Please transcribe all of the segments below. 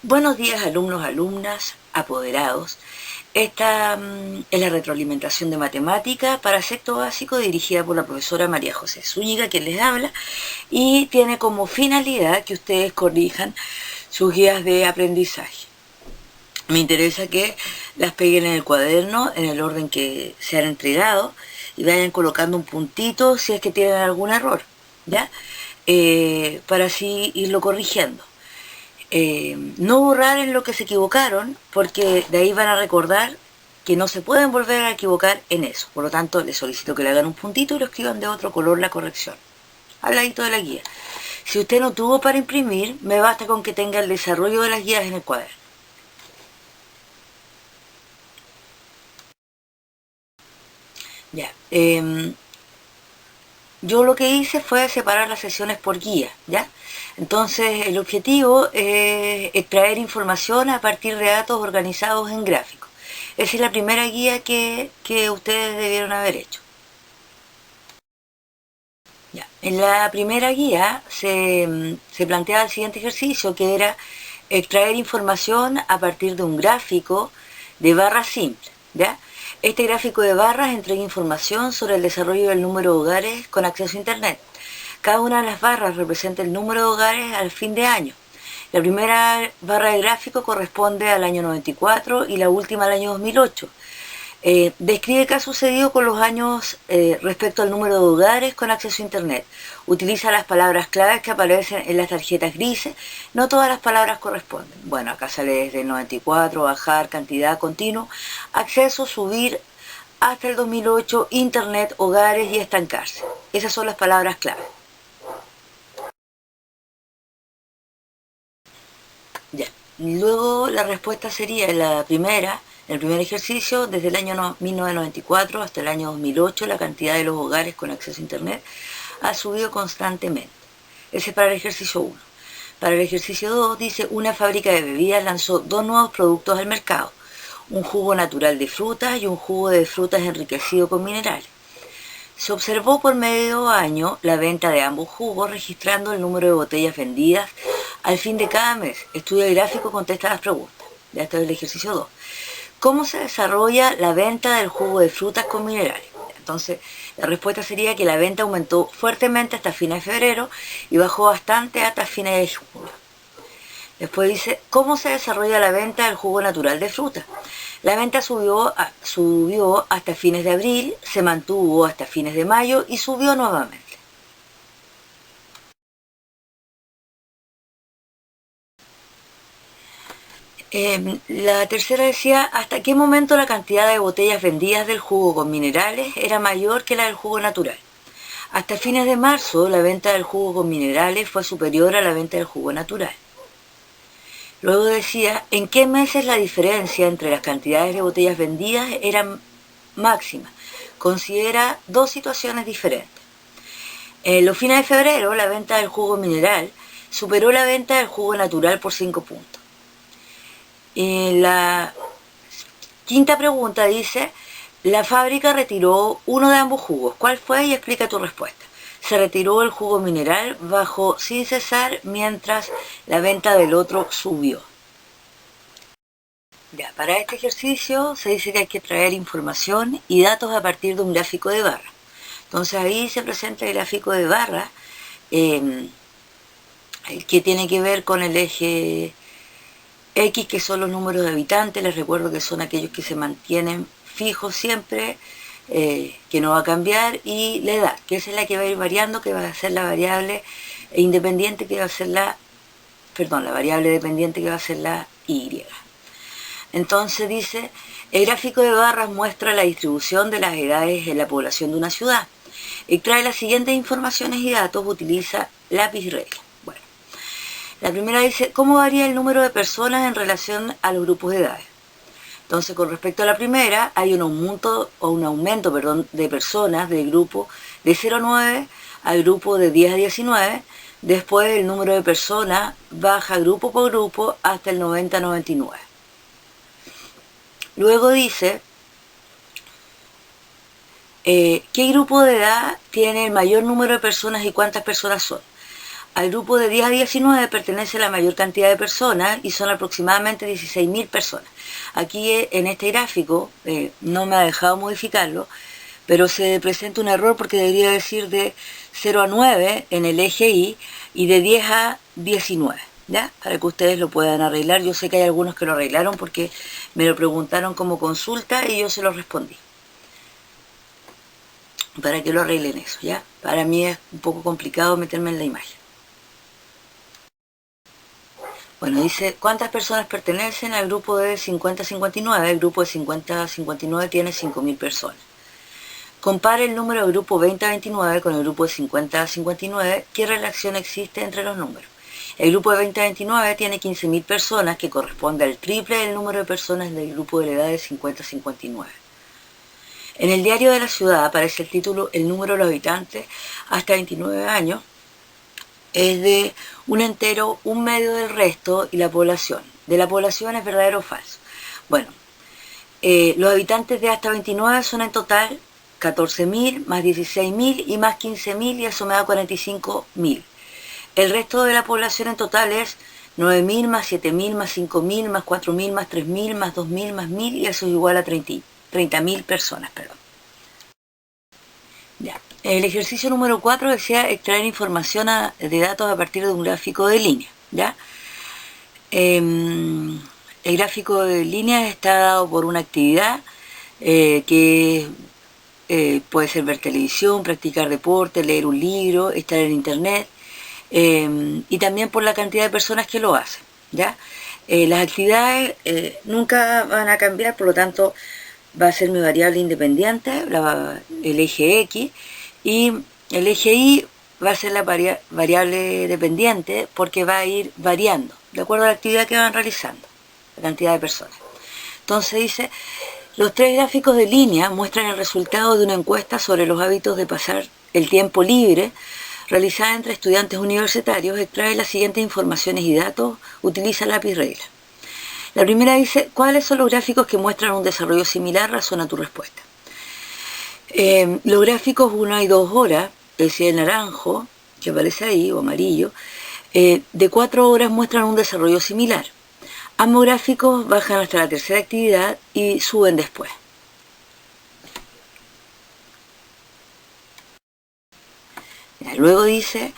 Buenos días, alumnos, alumnas, apoderados. Esta es la retroalimentación de matemática para sexto básico dirigida por la profesora María José Zúñiga, que les habla, y tiene como finalidad que ustedes corrijan sus guías de aprendizaje. Me interesa que las peguen en el cuaderno en el orden que se han entregado y vayan colocando un puntito si es que tienen algún error, ¿ya? Para así irlo corrigiendo. No borrar en lo que se equivocaron, porque de ahí van a recordar que no se pueden volver a equivocar en eso. Por lo tanto, les solicito que le hagan un puntito y lo escriban de otro color la corrección, al ladito de la guía. Si usted no tuvo para imprimir, me basta con que tenga el desarrollo de las guías en el cuaderno. Ya. Yo lo que hice fue separar las sesiones por guía, ¿ya? Entonces, el objetivo es extraer información a partir de datos organizados en gráficos. Esa es la primera guía que ustedes debieron haber hecho. Ya. En la primera guía se planteaba el siguiente ejercicio, que era extraer información a partir de un gráfico de barras simples, ¿ya? Este gráfico de barras entrega información sobre el desarrollo del número de hogares con acceso a Internet. Cada una de las barras representa el número de hogares al fin de año. La primera barra de gráfico corresponde al año 94 y la última al año 2008. Describe qué ha sucedido con los años respecto al número de hogares con acceso a Internet. Utiliza las palabras claves que aparecen en las tarjetas grises. No todas las palabras corresponden. Bueno, acá sale desde el 94, bajar, cantidad, continuo, acceso, subir, hasta el 2008, Internet, hogares y estancarse. Esas son las palabras claves. Ya. Luego la respuesta sería la primera. En el primer ejercicio, desde el año 1994 hasta el año 2008, la cantidad de los hogares con acceso a Internet ha subido constantemente. Ese es para el ejercicio 1. Para el ejercicio 2 dice, una fábrica de bebidas lanzó 2 nuevos productos al mercado, un jugo natural de frutas y un jugo de frutas enriquecido con minerales. Se observó por medio año la venta de ambos jugos, registrando el número de botellas vendidas al fin de cada mes. Estudia el gráfico, contesta las preguntas. Ya está el ejercicio 2. ¿Cómo se desarrolla la venta del jugo de frutas con minerales? Entonces, la respuesta sería que la venta aumentó fuertemente hasta fines de febrero y bajó bastante hasta fines de junio. Después dice, ¿cómo se desarrolla la venta del jugo natural de fruta? La venta subió hasta fines de abril, se mantuvo hasta fines de mayo y subió nuevamente. La tercera decía, ¿hasta qué momento la cantidad de botellas vendidas del jugo con minerales era mayor que la del jugo natural? Hasta fines de marzo, la venta del jugo con minerales fue superior a la venta del jugo natural. Luego decía, ¿en qué meses la diferencia entre las cantidades de botellas vendidas era máxima? Considera 2 situaciones diferentes. En los fines de febrero, la venta del jugo mineral superó la venta del jugo natural por 5 puntos. En la quinta pregunta dice, la fábrica retiró uno de ambos jugos. ¿Cuál fue? Y explica tu respuesta. Se retiró el jugo mineral, bajó sin cesar, mientras la venta del otro subió. Ya, para este ejercicio se dice que hay que traer información y datos a partir de un gráfico de barra. Entonces ahí se presenta el gráfico de barra, que tiene que ver con el eje X, que son los números de habitantes. Les recuerdo que son aquellos que se mantienen fijos siempre, que no va a cambiar, y la edad, que esa es la que va a ir variando, que va a ser la variable independiente, que va a ser la variable dependiente, que va a ser la Y. Entonces dice, el gráfico de barras muestra la distribución de las edades en la población de una ciudad. Extrae las siguientes informaciones y datos, utiliza lápiz y regla. Bueno, la primera dice, ¿cómo varía el número de personas en relación a los grupos de edades? Entonces, con respecto a la primera, hay un aumento de personas del grupo de 0 a 9 al grupo de 10 a 19. Después, el número de personas baja grupo por grupo hasta el 90 a 99. Luego dice, ¿qué grupo de edad tiene el mayor número de personas y cuántas personas son? Al grupo de 10 a 19 pertenece la mayor cantidad de personas y son aproximadamente 16.000 personas. Aquí en este gráfico, no me ha dejado modificarlo, pero se presenta un error porque debería decir de 0 a 9 en el eje Y y de 10 a 19, ¿ya? Para que ustedes lo puedan arreglar. Yo sé que hay algunos que lo arreglaron porque me lo preguntaron como consulta y yo se lo respondí. Para que lo arreglen eso, ¿ya? Para mí es un poco complicado meterme en la imagen. Bueno, dice, ¿cuántas personas pertenecen al grupo de 50-59? El grupo de 50-59 tiene 5.000 personas. Compare el número del grupo 20-29 con el grupo de 50-59. ¿Qué relación existe entre los números? El grupo de 20-29 tiene 15.000 personas, que corresponde al triple del número de personas del grupo de la edad de 50-59. En el diario de la ciudad aparece el título El número de los habitantes hasta 29 años es de un entero, un medio del resto y la población. De la población es verdadero o falso. Bueno, los habitantes de hasta 29 son en total 14.000 más 16.000 y más 15.000 y eso me da 45.000. El resto de la población en total es 9.000 más 7.000 más 5.000 más 4.000 más 3.000 más 2.000 más 1.000 y eso es igual a 30.000 personas, perdón. Ya. El ejercicio número 4 decía extraer información de datos a partir de un gráfico de línea, ¿ya? El gráfico de líneas está dado por una actividad que puede ser ver televisión, practicar deporte, leer un libro, estar en internet, y también por la cantidad de personas que lo hacen, ¿ya? Las actividades nunca van a cambiar, por lo tanto va a ser mi variable independiente, el eje X, y el eje Y va a ser la variable dependiente porque va a ir variando de acuerdo a la actividad que van realizando, la cantidad de personas. Entonces dice, los tres gráficos de línea muestran el resultado de una encuesta sobre los hábitos de pasar el tiempo libre realizada entre estudiantes universitarios. Extrae las siguientes informaciones y datos, utiliza lápiz regla. La primera dice, ¿cuáles son los gráficos que muestran un desarrollo similar? Razona tu respuesta. Los gráficos 1 y 2 horas, ese naranjo que aparece ahí, o amarillo, de 4 horas muestran un desarrollo similar. Ambos gráficos bajan hasta la tercera actividad y suben después. Luego dice,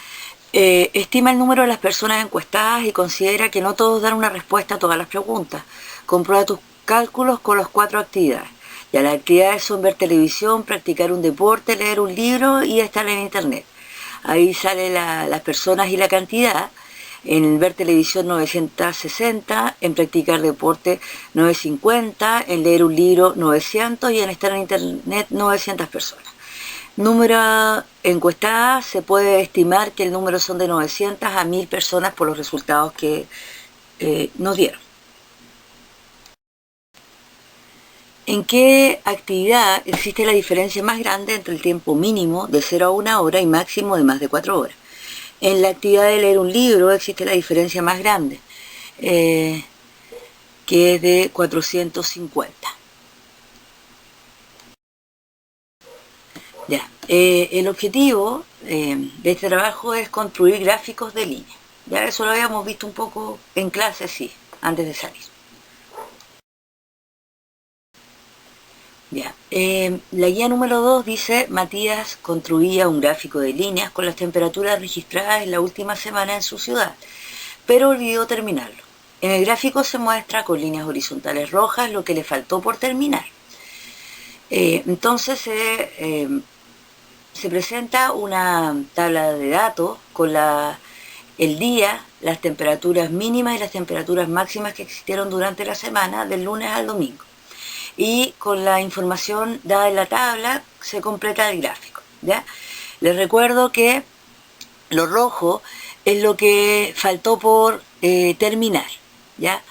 estima el número de las personas encuestadas y considera que no todos dan una respuesta a todas las preguntas. Comprueba tus cálculos con las 4 actividades. Ya las actividades son ver televisión, practicar un deporte, leer un libro y estar en internet. Ahí salen las personas y la cantidad. En ver televisión 960, en practicar deporte 950, en leer un libro 900 y en estar en internet 900 personas. Número encuestadas, se puede estimar que el número son de 900 a 1.000 personas por los resultados que nos dieron. ¿En qué actividad existe la diferencia más grande entre el tiempo mínimo de 0 a 1 hora y máximo de más de 4 horas? En la actividad de leer un libro existe la diferencia más grande, que es de 450. Ya. El objetivo de este trabajo es construir gráficos de línea. Ya eso lo habíamos visto un poco en clase, sí, antes de salir. Ya. La guía número 2 dice, Matías construía un gráfico de líneas con las temperaturas registradas en la última semana en su ciudad, pero olvidó terminarlo. En el gráfico se muestra con líneas horizontales rojas lo que le faltó por terminar. Entonces se presenta una tabla de datos con el día, las temperaturas mínimas y las temperaturas máximas que existieron durante la semana, del lunes al domingo. Y con la información dada en la tabla se completa el gráfico, ¿ya? Les recuerdo que lo rojo es lo que faltó por terminar, ¿ya?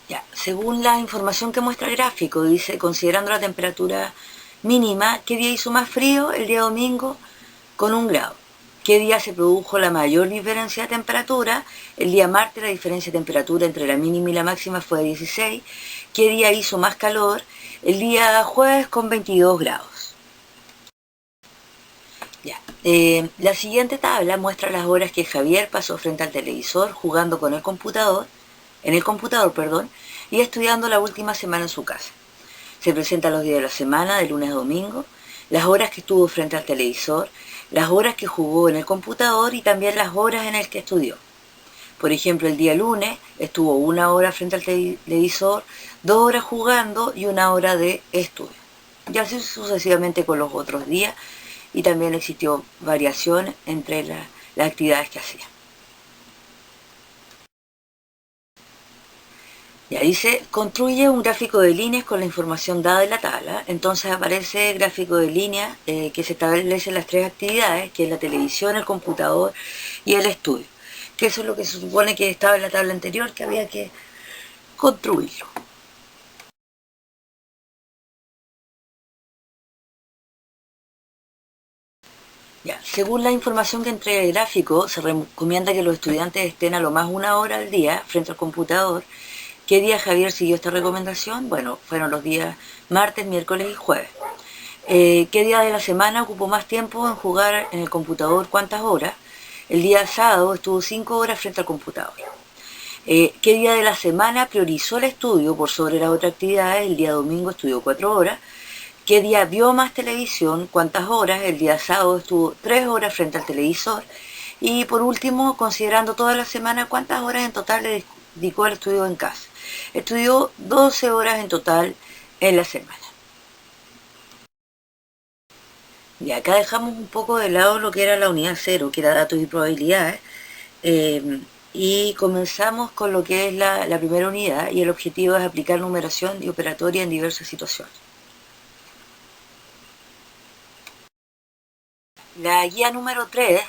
Ya, según la información que muestra el gráfico, dice, considerando la temperatura mínima, ¿qué día hizo más frío? El día domingo, con 1 grado. ¿Qué día se produjo la mayor diferencia de temperatura? El día martes la diferencia de temperatura entre la mínima y la máxima fue de 16. ¿Qué día hizo más calor? El día jueves con 22 grados. Ya. La siguiente tabla muestra las horas que Javier pasó frente al televisor jugando con el computador, en el computador, perdón, y estudiando la última semana en su casa. Se presentan los días de la semana, de lunes a domingo, las horas que estuvo frente al televisor, las horas que jugó en el computador y también las horas en las que estudió. Por ejemplo, el día lunes estuvo 1 hora frente al televisor, 2 horas jugando y 1 hora de estudio. Y así sucesivamente con los otros días, y también existió variación entre las actividades que hacía. Ya dice, construye un gráfico de líneas con la información dada en la tabla. Entonces aparece el gráfico de líneas que se establecen las tres actividades, que es la televisión, el computador y el estudio. Que eso es lo que se supone que estaba en la tabla anterior, que había que construirlo. Ya, según la información que entrega el gráfico, se recomienda que los estudiantes estén a lo más 1 hora al día frente al computador. ¿Qué día Javier siguió esta recomendación? Bueno, fueron los días martes, miércoles y jueves. ¿Qué día de la semana ocupó más tiempo en jugar en el computador? ¿Cuántas horas? El día sábado estuvo 5 horas frente al computador. ¿Qué día de la semana priorizó el estudio por sobre las otras actividades? El día domingo estudió 4 horas. ¿Qué día vio más televisión? ¿Cuántas horas? El día sábado estuvo 3 horas frente al televisor. Y por último, considerando toda la semana, ¿cuántas horas en total le dedicó al estudio en casa? Estudió 12 horas en total en la semana. Y acá dejamos un poco de lado lo que era la unidad 0, que era datos y probabilidades, y comenzamos con lo que es la primera unidad, y el objetivo es aplicar numeración y operatoria en diversas situaciones. La guía número 3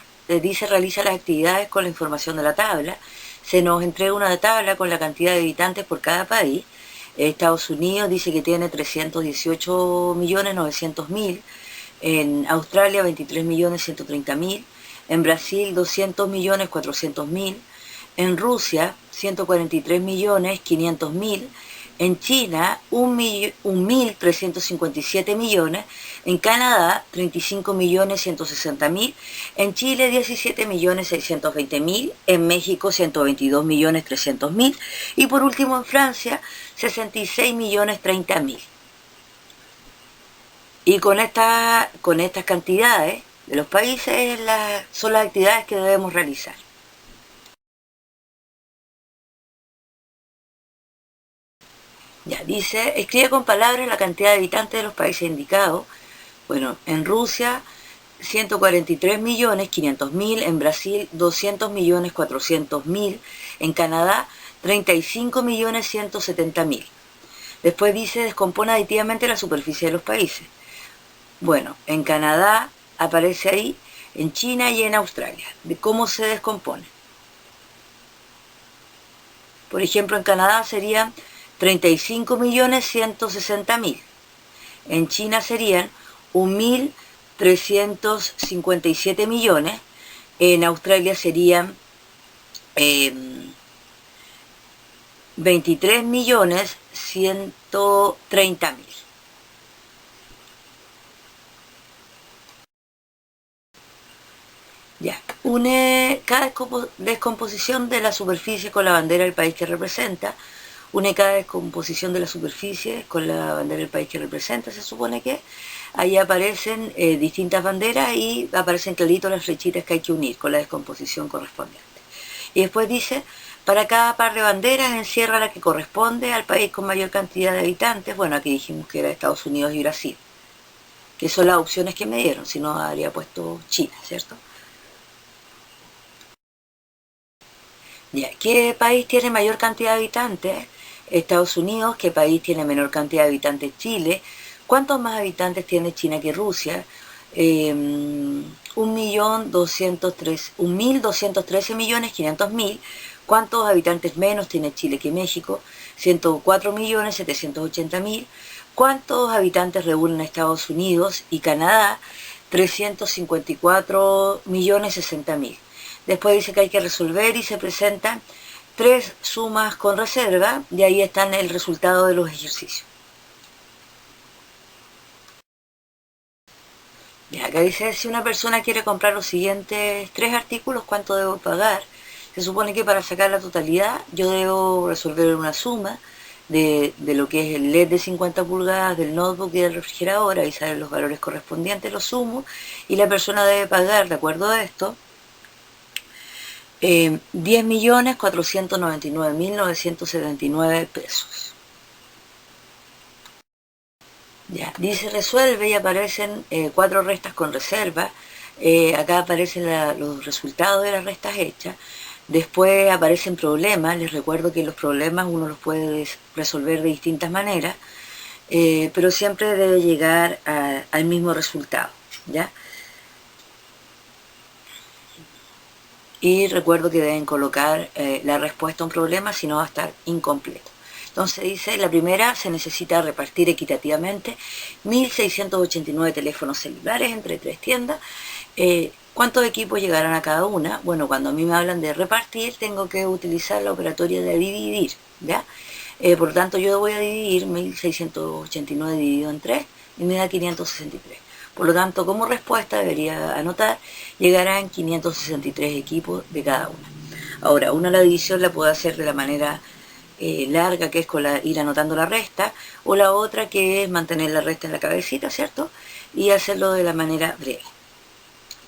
dice realiza las actividades con la información de la tabla. Se nos entrega una tabla con la cantidad de habitantes por cada país. Estados Unidos dice que tiene 318.900.000, en Australia 23.130.000, en Brasil 200.400.000, en Rusia 143.500.000, en China 1.357.000.000, en Canadá 35.160.000, en Chile 17.620.000, en México 122.300.000 y por último en Francia 66.030.000. Y con estas cantidades de los países son las actividades que debemos realizar. Ya, dice, escribe con palabras la cantidad de habitantes de los países indicados. Bueno, en Rusia 143.500.000, en Brasil 200.400.000, en Canadá 35.170.000. Después dice, descompone aditivamente la superficie de los países. Bueno, en Canadá aparece ahí, en China y en Australia, de cómo se descompone. Por ejemplo, en Canadá serían 35.160.000. En China serían 1.357.000.000. En Australia serían 23.130.000. Ya, une cada descomposición de la superficie con la bandera del país que representa. Une cada descomposición de la superficie con la bandera del país que representa, se supone que ahí aparecen distintas banderas y aparecen claritos las flechitas que hay que unir con la descomposición correspondiente. Y después dice, para cada par de banderas encierra la que corresponde al país con mayor cantidad de habitantes. Bueno, aquí dijimos que era Estados Unidos y Brasil, que son las opciones que me dieron, si no habría puesto China, ¿cierto? Ya, ¿qué país tiene mayor cantidad de habitantes? Estados Unidos. ¿Qué país tiene menor cantidad de habitantes? Chile. ¿Cuántos más habitantes tiene China que Rusia? 1.213.500.000. ¿Cuántos habitantes menos tiene Chile que México? 104.780.000. ¿Cuántos habitantes reúnen Estados Unidos y Canadá? 354.060.000. Después dice que hay que resolver y se presentan 3 sumas con reserva, y ahí están el resultado de los ejercicios. Y acá dice, si una persona quiere comprar los siguientes 3 artículos, ¿cuánto debo pagar? Se supone que para sacar la totalidad yo debo resolver una suma de lo que es el LED de 50 pulgadas, del notebook y del refrigerador, ahí salen los valores correspondientes, los sumo, y la persona debe pagar, de acuerdo a esto, 10.499.979 pesos. Ya, dice resuelve y aparecen 4 restas con reserva. Acá aparecen los resultados de las restas hechas. Después aparecen problemas. Les recuerdo que los problemas uno los puede resolver de distintas maneras, pero siempre debe llegar al mismo resultado, ¿ya? Y recuerdo que deben colocar la respuesta a un problema, si no va a estar incompleto. Entonces dice, la primera, se necesita repartir equitativamente 1.689 teléfonos celulares entre 3 tiendas. ¿Cuántos equipos llegarán a cada una? Bueno, cuando a mí me hablan de repartir, tengo que utilizar la operatoria de dividir, ¿ya? Por lo tanto, yo voy a dividir 1.689 dividido en 3 y me da 563. Por lo tanto, como respuesta debería anotar, llegarán 563 equipos de cada una. Ahora, la división la puedo hacer de la manera larga, que es con ir anotando la resta, o la otra que es mantener la resta en la cabecita, ¿cierto? Y hacerlo de la manera breve.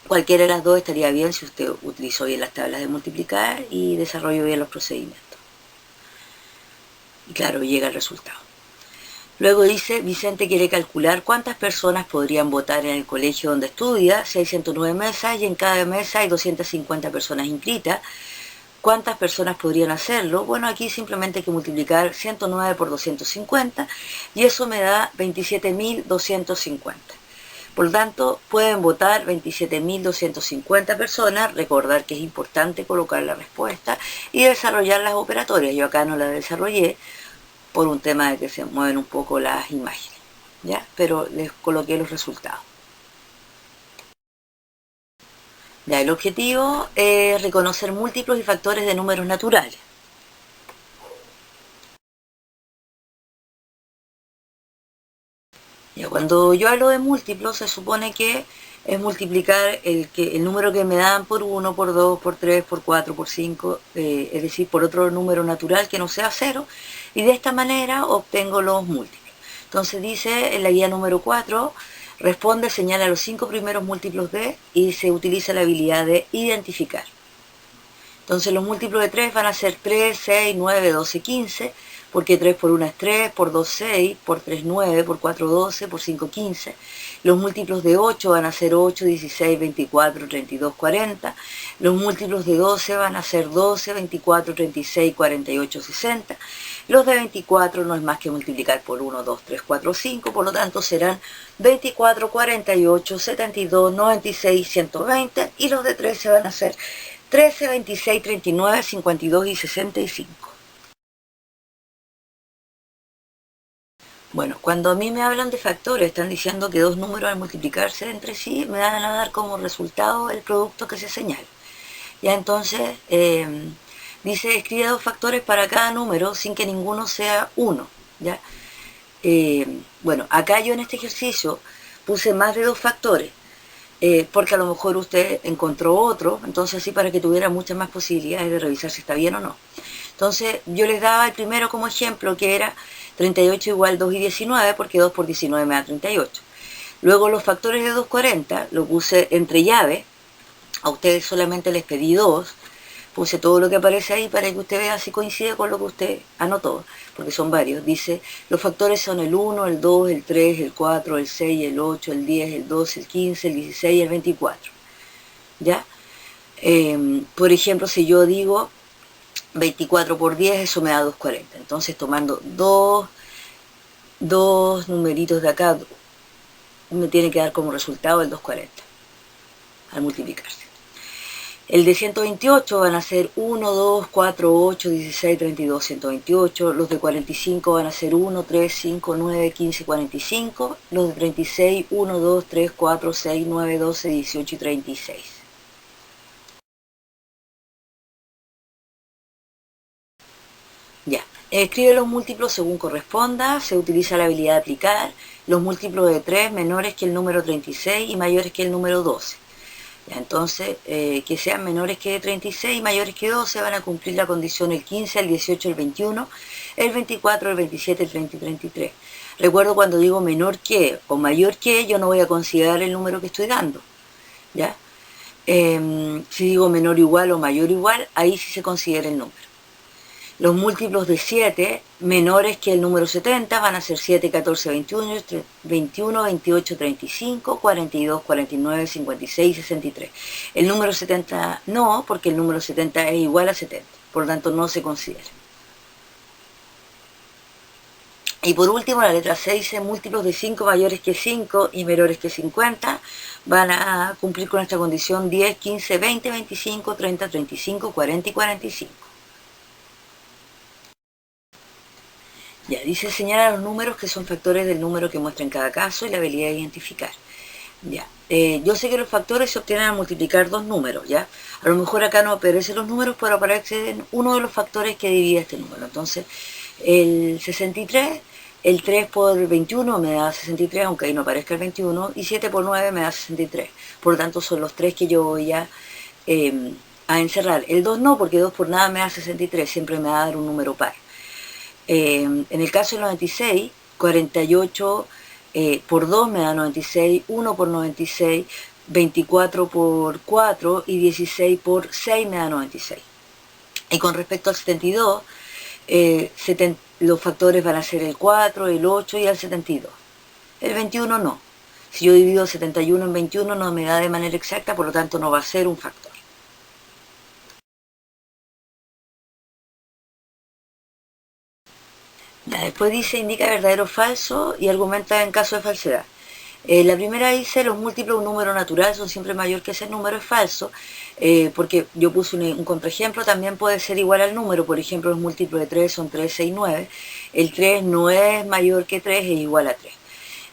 Cualquiera de las dos estaría bien si usted utilizó bien las tablas de multiplicar y desarrolló bien los procedimientos. Y claro, llega el resultado. Luego dice, Vicente quiere calcular cuántas personas podrían votar en el colegio donde estudia, 609 mesas y en cada mesa hay 250 personas inscritas. ¿Cuántas personas podrían hacerlo? Bueno, aquí simplemente hay que multiplicar 109 por 250 y eso me da 27.250. Por lo tanto, pueden votar 27.250 personas. Recordar que es importante colocar la respuesta y desarrollar las operatorias. Yo acá no las desarrollé por un tema de que se mueven un poco las imágenes, ¿ya? Pero les coloqué los resultados. Ya, el objetivo es reconocer múltiplos y factores de números naturales. Ya, cuando yo hablo de múltiplos, se supone que es multiplicar el número que me dan por 1, por 2, por 3, por 4, por 5, es decir, por otro número natural que no sea 0, y de esta manera obtengo los múltiplos. Entonces dice en la guía número 4, responde, señala los 5 primeros múltiplos de, y se utiliza la habilidad de identificar. Entonces los múltiplos de 3 van a ser 3, 6, 9, 12, 15, porque 3 por 1 es 3, por 2 6, por 3 9, por 4 12, por 5 15. Los múltiplos de 8 van a ser 8, 16, 24, 32, 40. Los múltiplos de 12 van a ser 12, 24, 36, 48, 60. Los de 24 no es más que multiplicar por 1, 2, 3, 4, 5, por lo tanto serán 24, 48, 72, 96, 120, y los de 13 van a ser 13, 26, 39, 52 y 65. Bueno, cuando a mí me hablan de factores, están diciendo que dos números al multiplicarse entre sí me van a dar como resultado el producto que se señala. Ya entonces, dice, escribe 2 factores para cada número sin que ninguno sea 1. ¿Ya? Bueno, acá yo en este ejercicio puse más de 2 factores, porque a lo mejor usted encontró otro, entonces así para que tuviera muchas más posibilidades de revisar si está bien o no. Entonces yo les daba el primero como ejemplo, que era 38 igual 2 y 19, porque 2 por 19 me da 38. Luego los factores de 240 lo puse entre llaves, a ustedes solamente les pedí 2, puse todo lo que aparece ahí para que usted vea si coincide con lo que usted anotó, porque son varios. Dice, los factores son el 1, el 2, el 3, el 4, el 6, el 8, el 10, el 12, el 15, el 16 y el 24. ¿Ya? Por ejemplo, si yo digo 24 por 10, eso me da 240. Entonces, tomando dos numeritos de acá, me tiene que dar como resultado el 240 al multiplicarse. El de 128 van a ser 1, 2, 4, 8, 16, 32, 128. Los de 45 van a ser 1, 3, 5, 9, 15, 45. Los de 36, 1, 2, 3, 4, 6, 9, 12, 18 y 36. Ya. Escribe los múltiplos según corresponda, se utiliza la habilidad de aplicar, los múltiplos de 3 menores que el número 36 y mayores que el número 12. Entonces, que sean menores que 36 y mayores que 12 van a cumplir la condición el 15, el 18, el 21, el 24, el 27, el 30 y 33. Recuerdo cuando digo menor que o mayor que, yo no voy a considerar el número que estoy dando, ¿ya? Si digo menor o igual o mayor o igual, ahí sí se considera el número. Los múltiplos de 7 menores que el número 70 van a ser 7, 14, 21, 21, 28, 35, 42, 49, 56, 63. El número 70 no, porque el número 70 es igual a 70, por lo tanto no se considera. Y por último, la letra 6 dice múltiplos de 5 mayores que 5 y menores que 50 van a cumplir con esta condición 10, 15, 20, 25, 30, 35, 40 y 45. Ya, dice señala los números que son factores del número que muestra en cada caso y la habilidad de identificar. Ya, yo sé que los factores se obtienen al multiplicar dos números, ¿ya? A lo mejor acá no aparecen los números, pero aparece uno de los factores que divide este número. Entonces, el 63, el 3 por 21 me da 63, aunque ahí no aparezca el 21, y 7 por 9 me da 63. Por lo tanto, son los tres que yo voy a encerrar. El 2 no, porque 2 por nada me da 63, siempre me va a dar un número par. En el caso del 96, 48 por 2 me da 96, 1 por 96, 24 por 4 y 16 por 6 me da 96. Y con respecto al 72, los factores van a ser el 4, el 8 y el 72. El 21 no. Si yo divido 71 en 21 no me da de manera exacta, por lo tanto no va a ser un factor. Después dice indica verdadero o falso y argumenta en caso de falsedad. La primera dice los múltiplos de un número natural son siempre mayor que ese número, es falso, porque yo puse un contraejemplo, también puede ser igual al número, por ejemplo los múltiplos de 3 son 3, 6, 9, el 3 no es mayor que 3, es igual a 3.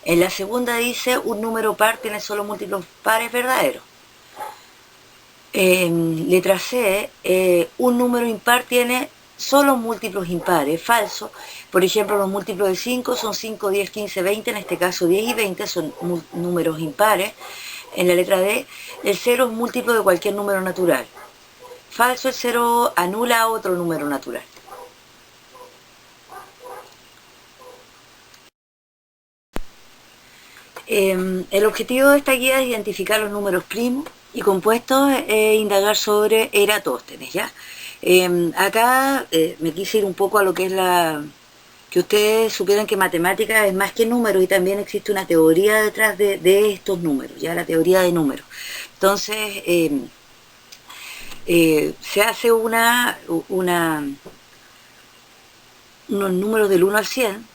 En la segunda dice un número par tiene solo múltiplos pares verdaderos. Letra C, un número impar tiene solo múltiplos impares, falso. Por ejemplo, los múltiplos de 5 son 5, 10, 15, 20, en este caso 10 y 20 son números impares. En la letra D, el 0 es múltiplo de cualquier número natural. Falso, el 0 anula a otro número natural. El objetivo de esta guía es identificar los números primos y compuestos e indagar sobre Eratóstenes, ¿ya? Acá me quise ir un poco a lo que es que ustedes supieran que matemáticas es más que números y también existe una teoría detrás de estos números, ya la teoría de números. Entonces, se hace unos números del 1 al 100,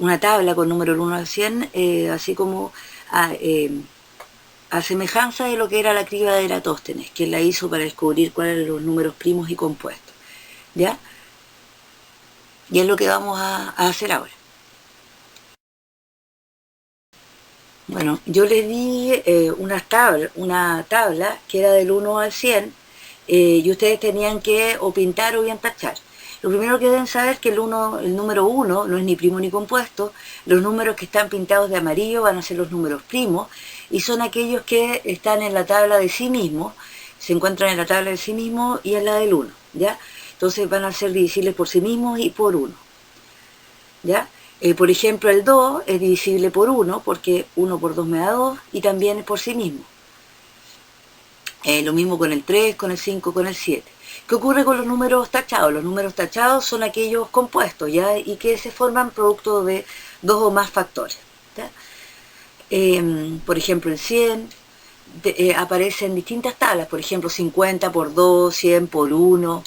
una tabla con números del 1 al 100, así como a semejanza de lo que era la criba de Eratóstenes, que la hizo para descubrir cuáles eran los números primos y compuestos, ¿ya? Y es lo que vamos a hacer ahora. Bueno, yo les di una tabla que era del 1 al 100 y ustedes tenían que o pintar o bien tachar. Lo primero que deben saber es que el número 1 no es ni primo ni compuesto. Los números que están pintados de amarillo van a ser los números primos y son aquellos que están en la tabla de sí mismos, se encuentran en la tabla de sí mismos y en la del 1, ¿ya? Entonces van a ser divisibles por sí mismos y por 1, ¿ya? Por ejemplo, el 2 es divisible por 1 porque 1 por 2 me da 2 y también es por sí mismo. Lo mismo con el 3, con el 5, con el 7. ¿Qué ocurre con los números tachados? Los números tachados son aquellos compuestos, ¿ya? Y que se forman producto de dos o más factores, ¿ya? Por ejemplo, el 100 aparece en distintas tablas, por ejemplo, 50 por 2, 100 por 1.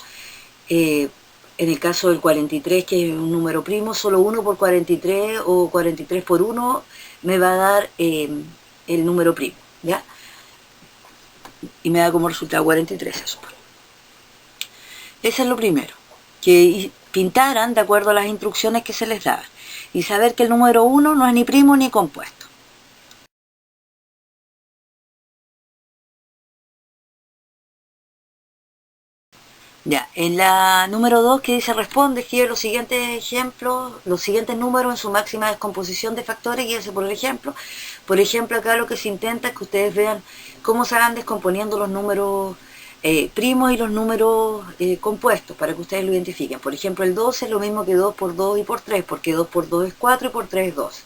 En el caso del 43, que es un número primo, solo 1 por 43 o 43 por 1 me va a dar el número primo, ¿ya? Y me da como resultado 43, se supone. Eso es lo primero, que pintaran de acuerdo a las instrucciones que se les daban y saber que el número 1 no es ni primo ni compuesto. Ya, en la número 2 que dice responde, escribe los siguientes ejemplos, los siguientes números en su máxima descomposición de factores, guíese por el ejemplo. Por ejemplo, acá lo que se intenta es que ustedes vean cómo se van descomponiendo los números primos y los números compuestos, para que ustedes lo identifiquen. Por ejemplo, el 12 es lo mismo que 2 por 2 y por 3, porque 2 por 2 es 4 y por 3 es 2.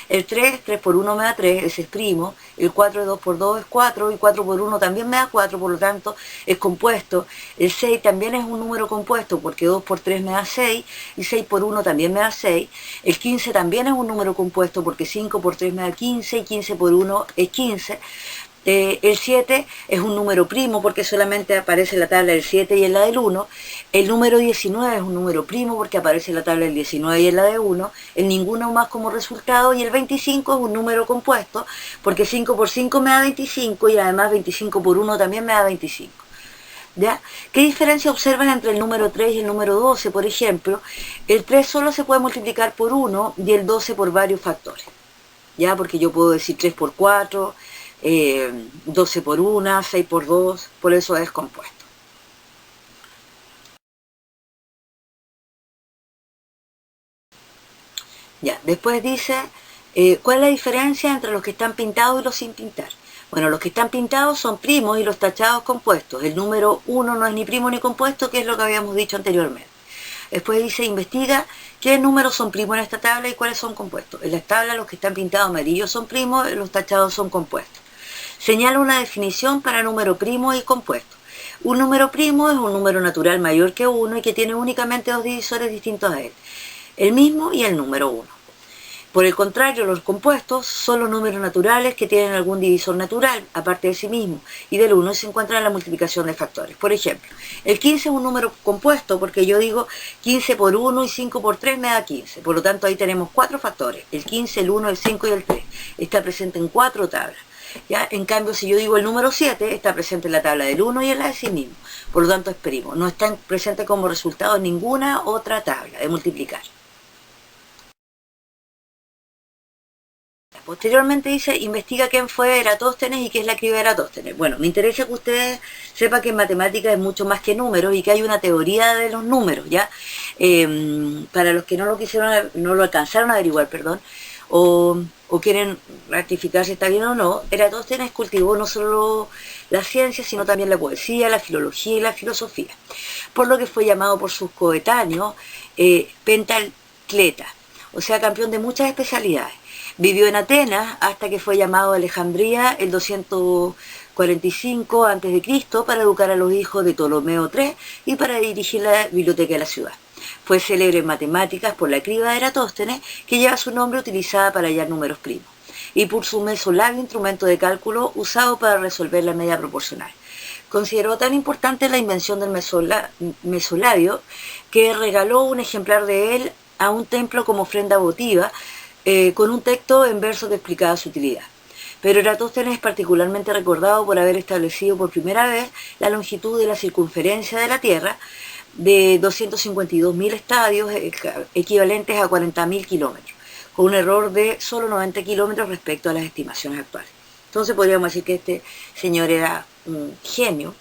El 3 por 1 me da 3, ese es primo. El 4 de 2 por 2 es 4 y 4 por 1 también me da 4, por lo tanto es compuesto. El 6 también es un número compuesto porque 2 por 3 me da 6 y 6 por 1 también me da 6. El 15 también es un número compuesto porque 5 por 3 me da 15 y 15 por 1 es 15. El 7 es un número primo porque solamente aparece en la tabla del 7 y en la del 1. El número 19 es un número primo porque aparece en la tabla del 19 y en la de 1. El ninguno más como resultado. Y el 25 es un número compuesto porque 5 por 5 me da 25 y además 25 por 1 también me da 25. ¿Ya? ¿Qué diferencia observan entre el número 3 y el número 12? Por ejemplo, el 3 solo se puede multiplicar por 1 y el 12 por varios factores. ¿Ya? Porque yo puedo decir 3 por 4, 12 por 1, 6 por 2, por eso es compuesto. Ya, después dice, ¿cuál es la diferencia entre los que están pintados y los sin pintar? Bueno, los que están pintados son primos y los tachados compuestos. El número 1 no es ni primo ni compuesto, que es lo que habíamos dicho anteriormente. Después dice, investiga qué números son primos en esta tabla y cuáles son compuestos. En la tabla los que están pintados amarillos son primos, los tachados son compuestos. Señala una definición para número primo y compuesto. Un número primo es un número natural mayor que 1 y que tiene únicamente dos divisores distintos a él, el mismo y el número 1. Por el contrario, los compuestos son los números naturales que tienen algún divisor natural, aparte de sí mismo, y del 1 se encuentra en la multiplicación de factores. Por ejemplo, el 15 es un número compuesto porque yo digo 15 por 1 y 5 por 3 me da 15. Por lo tanto, ahí tenemos 4 factores, el 15, el 1, el 5 y el 3. Está presente en 4 tablas. ¿Ya? En cambio, si yo digo el número 7, está presente en la tabla del 1 y en la de sí mismo. Por lo tanto, es primo. No está presente como resultado en ninguna otra tabla de multiplicar. Posteriormente dice, investiga quién fue Eratóstenes y qué es la criba de Eratóstenes. Bueno, me interesa que ustedes sepan que en matemáticas es mucho más que números y que hay una teoría de los números, ¿ya? Para los que no lo alcanzaron a averiguar, perdón, o quieren rectificar si está bien o no, Eratóstenes cultivó no solo la ciencia, sino también la poesía, la filología y la filosofía, por lo que fue llamado por sus coetáneos pentacleta, o sea, campeón de muchas especialidades. Vivió en Atenas hasta que fue llamado a Alejandría el 245 a.C. para educar a los hijos de Ptolomeo III y para dirigir la biblioteca de la ciudad. Fue célebre en matemáticas por la criba de Eratóstenes, que lleva su nombre utilizada para hallar números primos, y por su mesolabio, instrumento de cálculo usado para resolver la media proporcional. Consideró tan importante la invención del mesolabio que regaló un ejemplar de él a un templo como ofrenda votiva, con un texto en verso que explicaba su utilidad. Pero Eratóstenes es particularmente recordado por haber establecido por primera vez la longitud de la circunferencia de la Tierra de 252.000 estadios, equivalentes a 40.000 kilómetros, con un error de solo 90 kilómetros respecto a las estimaciones actuales. Entonces podríamos decir que este señor era un genio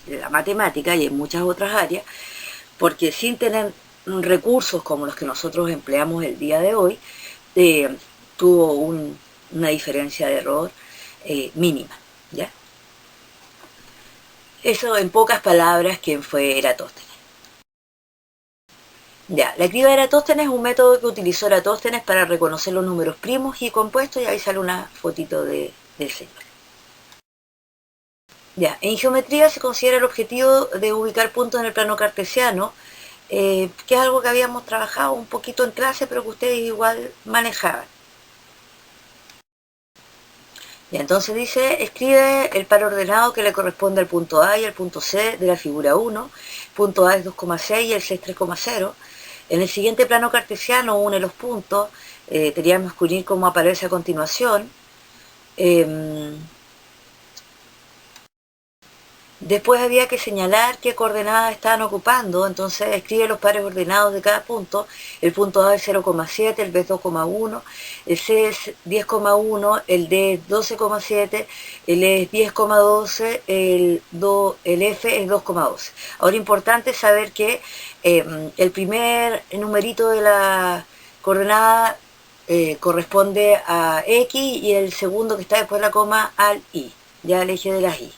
de la matemática y en muchas otras áreas, porque sin tener recursos como los que nosotros empleamos el día de hoy, tuvo una diferencia de error mínima, ¿ya? Eso en pocas palabras, ¿quién fue Eratóstenes? Ya, la criba de Eratóstenes es un método que utilizó Eratóstenes para reconocer los números primos y compuestos, y ahí sale una fotito del señor. Ya, en geometría se considera el objetivo de ubicar puntos en el plano cartesiano, que es algo que habíamos trabajado un poquito en clase, pero que ustedes igual manejaban. Y entonces dice, escribe el par ordenado que le corresponde al punto A y al punto C de la figura 1. El punto A es 2,6 y el C es 3,0. En el siguiente plano cartesiano une los puntos. Teníamos que unir como aparece a continuación. Después había que señalar qué coordenadas estaban ocupando, entonces escribe los pares ordenados de cada punto. El punto A es 0,7, el B es 2,1, el C es 10,1, el D es 12,7, el E es 10,12, el F es 2,12. Ahora importante saber que el primer numerito de la coordenada corresponde a X y el segundo que está después de la coma al Y, ya el eje de las Y.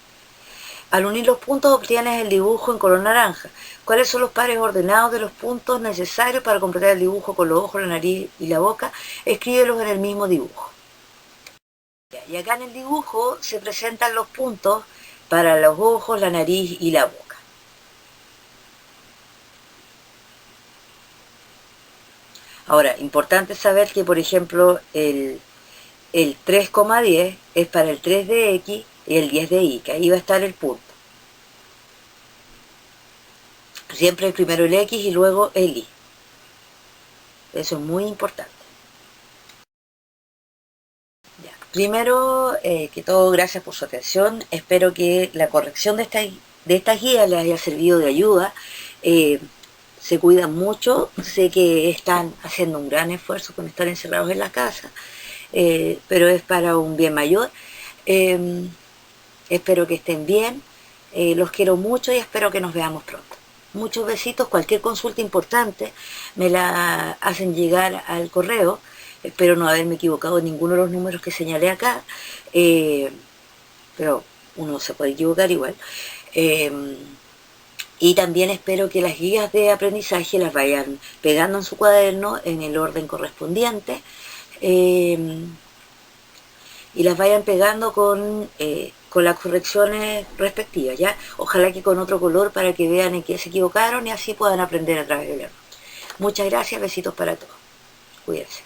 Al unir los puntos obtienes el dibujo en color naranja. ¿Cuáles son los pares ordenados de los puntos necesarios para completar el dibujo con los ojos, la nariz y la boca? Escríbelos en el mismo dibujo. Y acá en el dibujo se presentan los puntos para los ojos, la nariz y la boca. Ahora, importante saber que, por ejemplo, el 3,10 es para el 3 de X y el 10 de Y, que ahí va a estar el punto. Siempre primero el X y luego el Y. Eso es muy importante. Ya. Primero que todo, gracias por su atención. Espero que la corrección de estas guías les haya servido de ayuda. Se cuidan mucho. Sé que están haciendo un gran esfuerzo con estar encerrados en la casa, pero es para un bien mayor. Espero que estén bien. Los quiero mucho y espero que nos veamos pronto. Muchos besitos. Cualquier consulta importante me la hacen llegar al correo. Espero no haberme equivocado en ninguno de los números que señalé acá, pero uno se puede equivocar igual. Y también espero que las guías de aprendizaje las vayan pegando en su cuaderno en el orden correspondiente, y las vayan pegando con las correcciones respectivas, ¿ya? Ojalá que con otro color para que vean en qué se equivocaron y así puedan aprender a través del error. Muchas gracias, besitos para todos. Cuídense.